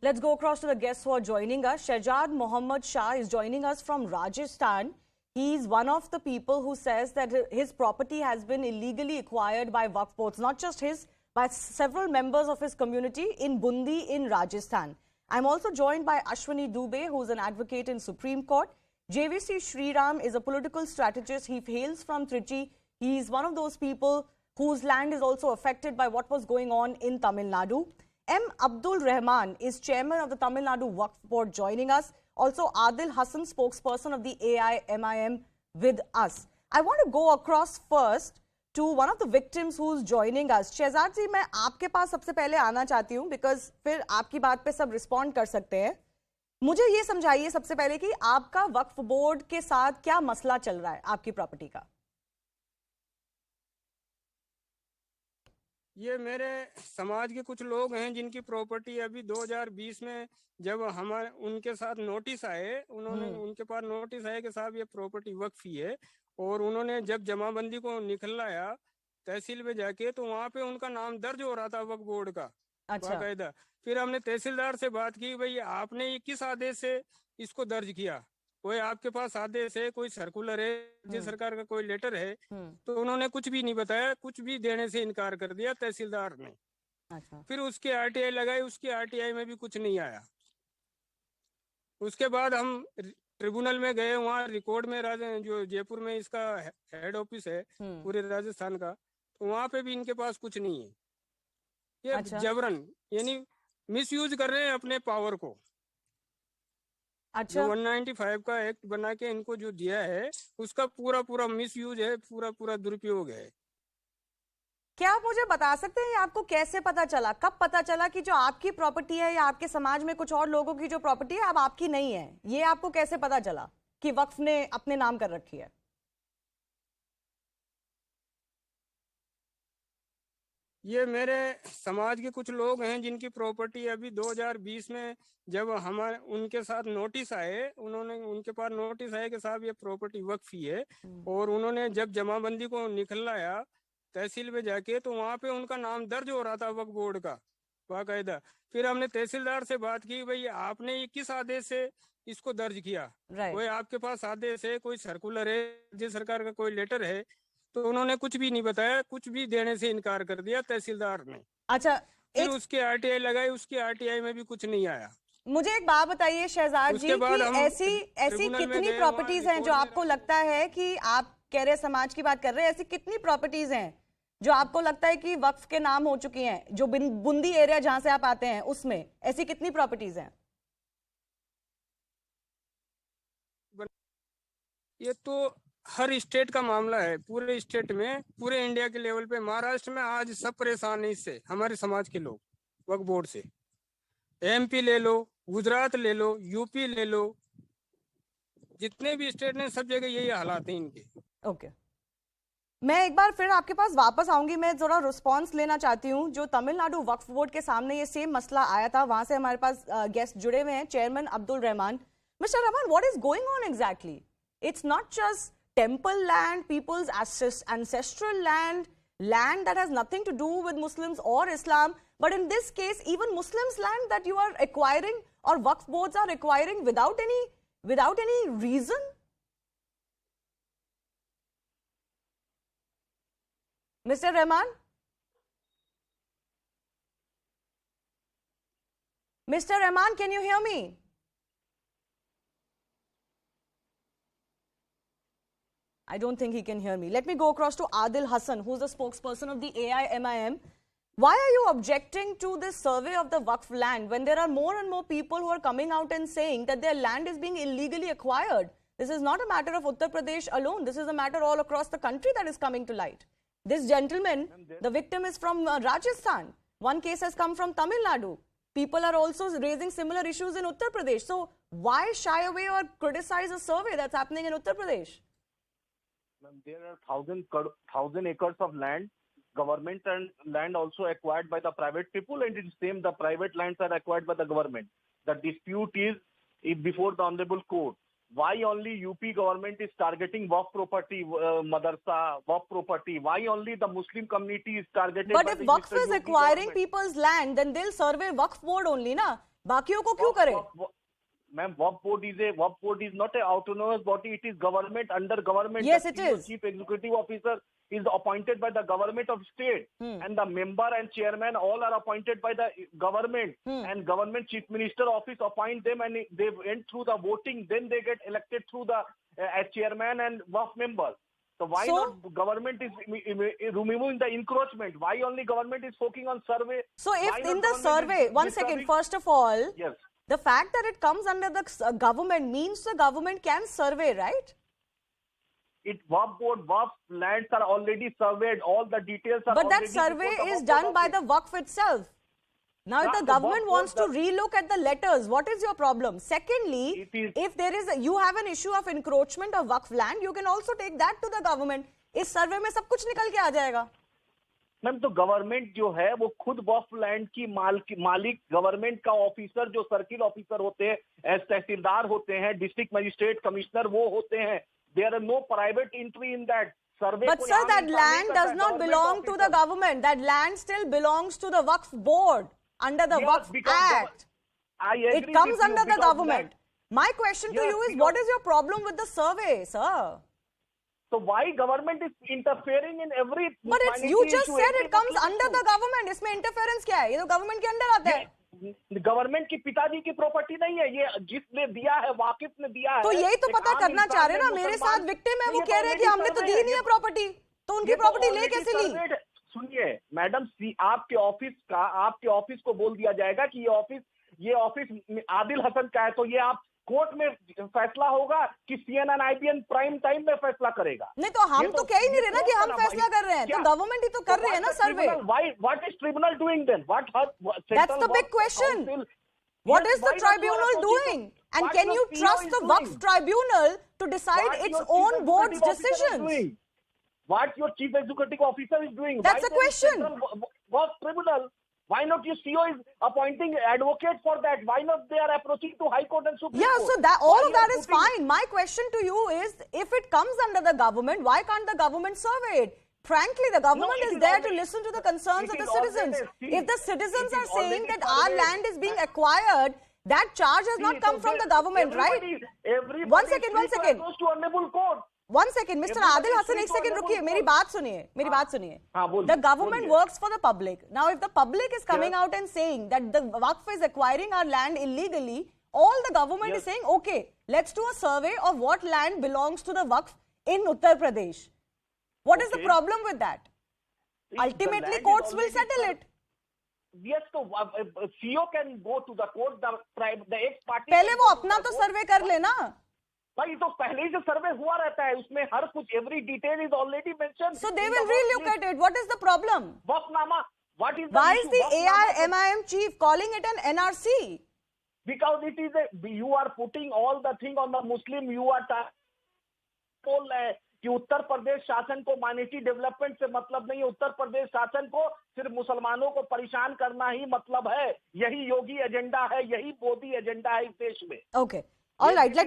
Let's go across to the guests who are joining us. Shahjad Mohammad Shah is joining us from Rajasthan. He's one of the people who says that his property has been illegally acquired by Waqf boards, not just his, by several members of his community in Bundi in Rajasthan. I'm also joined by Ashwini Dubey, who's an advocate in Supreme Court. JVC Sriram is a political strategist. He hails from Trichy. He's one of those people whose land is also affected by what was going on in Tamil Nadu. M. Abdul Rahman is chairman of the Tamil Nadu Waqf Board, joining us. Also, Adil Hassan, spokesperson of the AIMIM, with us. I want to go across first to one of the victims who's joining us. Shahzad जी, मैं आपके पास सबसे पहले आना चाहती हूँ because फिर आपकी बात पे सब रिस्पॉन्ड कर सकते हैं. मुझे ये समझाइए सबसे पहले कि आपका वक्फ बोर्ड के साथ क्या मसला चल रहा है आपकी प्रॉपर्टी का. ये मेरे समाज के कुछ लोग हैं जिनकी प्रॉपर्टी अभी 2020 में जब हमारे उनके साथ नोटिस आए, उन्होंने उनके पास नोटिस आए कि साहब ये प्रॉपर्टी वक्फी है, और उन्होंने जब जमाबंदी को निकलवाया तहसील में जाके तो वहाँ पे उनका नाम दर्ज हो रहा था वक्फ बोर्ड का. अच्छा. बाकायदा फिर हमने तहसीलदार से बात की, भाई आपने ये किस आदेश से इसको दर्ज किया, कोई आपके पास आदेश है, कोई सर्कुलर है, राज्य सरकार का कोई लेटर है? तो उन्होंने कुछ भी नहीं बताया, कुछ भी देने से इनकार कर दिया तहसीलदार ने. अच्छा. फिर उसकी आरटीआई लगाई, उसकी आरटीआई में भी कुछ नहीं आया. उसके बाद हम ट्रिब्यूनल में गए, वहाँ रिकॉर्ड में जो जयपुर में इसका हेड ऑफिस है पूरे राजस्थान का, तो वहाँ पे भी इनके पास कुछ नहीं है. ये अच्छा. जबरन यानी मिसयूज कर रहे हैं अपने पावर को. अच्छा. 195 का एक्ट बना के इनको जो दिया है उसका पूरा मिसयूज है, पूरा दुरुपयोग है. क्या आप मुझे बता सकते हैं आपको कैसे पता चला, कब पता चला कि जो आपकी प्रॉपर्टी है या आपके समाज में कुछ और लोगों की जो प्रॉपर्टी है अब आपकी नहीं है, ये आपको कैसे पता चला कि वक्फ ने अपने नाम कर रखी है? ये मेरे समाज के कुछ लोग हैं जिनकी प्रॉपर्टी अभी 2020 में जब हमारे उनके साथ नोटिस आए, उन्होंने उनके पास नोटिस आए कि साहब ये प्रॉपर्टी वक्फी है, और उन्होंने जब जमाबंदी को निकलवाया तहसील में जाके तो वहाँ पे उनका नाम दर्ज हो रहा था वक्फ बोर्ड का बाकायदा. फिर हमने तहसीलदार से बात की, भाई आपने ये किस आदेश से इसको दर्ज किया? कोई आपके पास आदेश है, कोई सर्कुलर है, राज्य सरकार का कोई लेटर है? तो उन्होंने कुछ भी नहीं बताया, कुछ भी देने से इनकार कर दिया तहसीलदार ने. अच्छा. फिर उसकी आरटीआई लगाई, उसकी आरटीआई में भी कुछ नहीं आया. मुझे एक बात बताइए शहजाद जी कि ऐसी कितनी प्रॉपर्टीज हैं जो आपको लगता है कि आप कह रहे समाज की बात कर रहे हैं, ऐसी कितनी प्रॉपर्टीज हैं जो आपको लगता है कि वक्फ के नाम हो चुकी हैं, जो बुंदी एरिया जहां से आप आते हैं उसमें ऐसी कितनी प्रॉपर्टीज हैं? ये तो हर स्टेट का मामला है, पूरे स्टेट में, पूरे इंडिया के लेवल पे. महाराष्ट्र में आज सब परेशान है इससे, हमारे समाज के लोग वक्फ बोर्ड से. एमपी ले लो, गुजरात ले लो, यूपी ले लो, जितने भी स्टेट ने सब जगह यही हालात हैं इनके. ओके. मैं एक बार फिर आपके पास वापस आऊंगी, मैं जरा रिस्पांस लेना चाहती हूँ. जो तमिलनाडु वक्फ बोर्ड के सामने ये सेम मसला आया था, वहां से हमारे पास गेस्ट जुड़े हुए हैं, chairman Abdul Rahman. Mister Rahman, what is going on exactly? It's not just temple land, people's ancestral land that has nothing to do with Muslims or Islam, but in this case even Muslims land that you are acquiring or Waqf boards are acquiring without any reason. Mr. Rahman? Mr. Rahman, can you hear me? I don't think he can hear me. Let me go across to Adil Hassan, who's the spokesperson of the AIMIM. Why are you objecting to this survey of the Waqf land when there are more and more people who are coming out and saying that their land is being illegally acquired? This is not a matter of Uttar Pradesh alone. This is a matter all across the country that is coming to light. This gentleman, the victim is from Rajasthan. One case has come from Tamil Nadu. People are also raising similar issues in Uttar Pradesh. So why shy away or criticize a survey that's happening in Uttar Pradesh? There are 1,000 acres of land, government and land also acquired by the private people, and it's same the private lands are acquired by the government. The dispute is before the honorable court. Why only UP government is targeting Waqf property, madrasa, Waqf property? Why only the Muslim community is targeted? But if Waqf is acquiring people's land, then they'll survey Waqf board only, na? बाकियों को क्यों करे? Ma'am, Waqf board is not an autonomous body. It is government under government. Yes, The it CEO, is. Chief Executive Officer is appointed by the government of state, and the member and chairman all are appointed by the government. And government chief minister office appoint them, and they went through the voting. Then they get elected through the as chairman and Waqf members. So why not government is removing the encroachment? Why only government is focusing on survey? So if Why in not the government survey, is one second, disturbing- first of all, Yes. the fact that it comes under the government means the government can survey, right? Waqf board, Waqf lands are already surveyed. All the details are But that already survey before the is Waqf done board by office. the Waqf itself. Now, if Yeah, the the government Waqf board wants to does- relook at the letters, what is your problem? Secondly, It is- if there is you have an issue of encroachment of Waqf land, you can also take that to the government. इस सर्वे में सब कुछ निकल के आ जाएगा. Ma'am तो government जो है वो खुद वक्फ लैंड की मालिक गवर्नमेंट का ऑफिसर जो सर्किल ऑफिसर होते हैं, एज तहसीलदार होते हैं, डिस्ट्रिक्ट मजिस्ट्रेट कमिश्नर वो होते हैं. There are no private entry in that survey. But sir, that land does not belong to the government. That land still belongs to the Waqf board under the Waqf Act. It comes under the government. My question to Yes, you is, because- what is your problem with the survey, sir? So why government is interfering in every? But it's, you just said it comes under the government. इसमें interference क्या है? ये तो government के अंदर आता है. Government की पिताजी की प्रॉपर्टी नहीं है ये, जिसने दिया है वाकिफ ने दिया है. तो यही तो एक पता आम करना इंसान चाह रहे ने ना, मेरे मुसलमान- साथ विक्टिम है, वो ये कह रहे हैं कि already हमने तो survey दी नहीं है प्रॉपर्टी, तो उनकी प्रॉपर्टी ले कैसे ली? सुनिए मैडम, आपके ऑफिस को बोल दिया जाएगा कि ये ऑफिस आदिल हसन का है, तो ये आप कोर्ट में फैसला होगा कि CNN IBN प्राइम टाइम में फैसला करेगा. नहीं तो हम तो कह ही नहीं रहे ना कि हम फैसला कर रहे हैं, तो गवर्नमेंट ही तो कर रही है ना सर्वे. What is tribunal doing then? That's the big question. What is the tribunal doing? And can you trust the Waqf tribunal to decide its own board's decisions? What your chief executive officer is doing? That's the question. Waqf tribunal. Why not your CEO is appointing advocate for that? Why not they are approaching to High Court and Supreme Yeah, Court? so that Why all of you that are is putting- fine. My question to you is, if it comes under the government, why can't the government survey it? Frankly, the government it is is there already- to listen to the concerns it of the is already citizens. seen. If the citizens It are is saying already that our surveyed. land is being acquired, that charge has not come from the government, right? Everybody One second, one second. goes to honorable court. One second, Mr. Everybody Adil is Hassan, free एक to second honorable रुकिए, मेरी court. बात सुनिए, मेरी बात सुनिए. हाँ, बोलिए, The government बोलिए. works for the public. Now, if the public is coming out and saying that the Waqf is acquiring our land illegally, all the government is saying, okay, let's do a survey of what land belongs to the Waqf in Uttar Pradesh. What is the Okay. problem with that? If the Ultimately, land is courts will already settle it. Yes, so CEO can go to the court. The ex-party. पहले वो अपना तो सर्वे कर लेना. भाई तो पहले ही जो सर्वे हुआ रहता है उसमें हर कुछ every detail is already mentioned. So they will relook at it. What is the problem? Waqfnama. What is the Why issue? is the Waqfnama- AIMIM chief calling it an NRC? Because it is you are putting all the thing on the Muslim. You are बोल रहे हैं कि उत्तर प्रदेश शासन को minority development से मतलब नहीं है. उत्तर प्रदेश शासन को सिर्फ मुसलमानों को परेशान करना ही मतलब है. यही योगी एजेंडा है, यही मोदी एजेंडा है इस देश में. Okay. All right. Let